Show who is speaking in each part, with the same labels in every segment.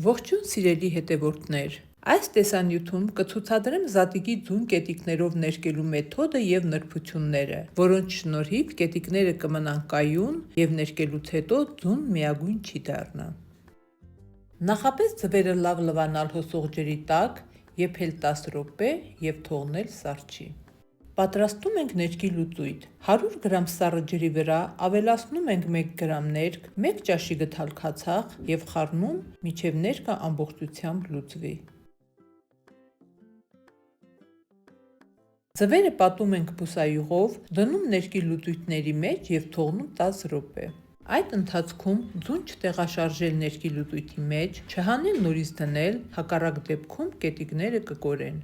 Speaker 1: Ողջույն սիրելի հետևորդներ, այս տեսանյութում կցուցադրեմ զատիկի ձուն կետիկներով ներկելու մեթոդը և նրբությունները, որոնց շնորհիվ կետիկները կմնան կայուն և ներկելուց հետո ձուն միագույն չի դառնա։ Նախապես ձվերը լավ լվանալ հոսող ջրի տակ, եփել 10 րոպե և թողնել սառչի։ Պատրաստում ենք ներկի լուծույթ։ 100 գրամ սառը ջրի վրա ավելացնում ենք 1 գրամ ներք, 1 ճաշի գդալ քացախ և խառնում, մինչև ներկը ամբողջությամբ լուծվի։ Ձվերը պատում ենք բուսայուղով, դնում ներկի լուծույթների մեջ և թողնում 10 րոպե։ Այդ ընթացքում ձուն չտեղաշարժել ներկի լուծույթի մեջ, չհանել նորից դնել, հակառակ դեպքում կետիկները կկորեն։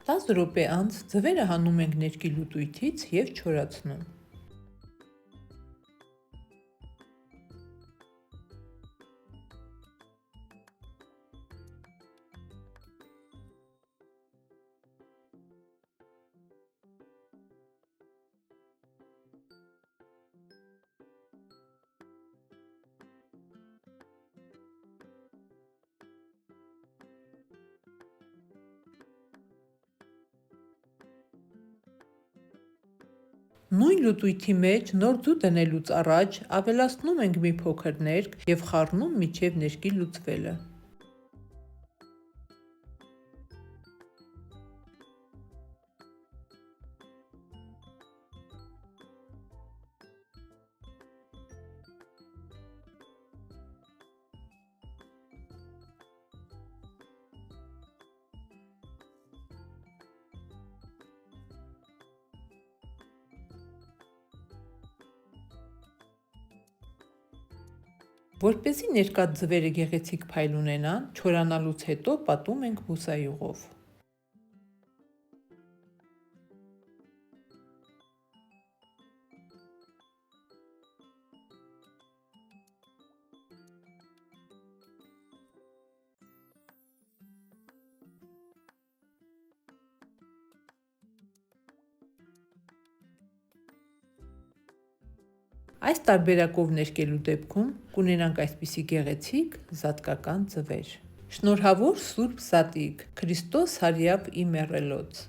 Speaker 1: Տաս րոպե անց ձվերը հանում ենք ներկի լուծույթից և չորացնում։ Նույն լուծույթի մեջ նոր ձու դնելուց առաջ ավելացնում ենք մի փոքր ներք և խառնում մինչև ներկի լուծվելը։ Որպեսզի ներկա ձվերը գեղեցիկ փայլ ունենան, չորանալուց հետո պատում ենք բուսայուղով։ Այս տարբերակով ներկելու դեպքում կունենանք այսպիսի գեղեցիկ զատկական ձվեր։ Շնորհավոր Սուրբ Զատիկ, Քրիստոս հարյապ ի մեռելոց։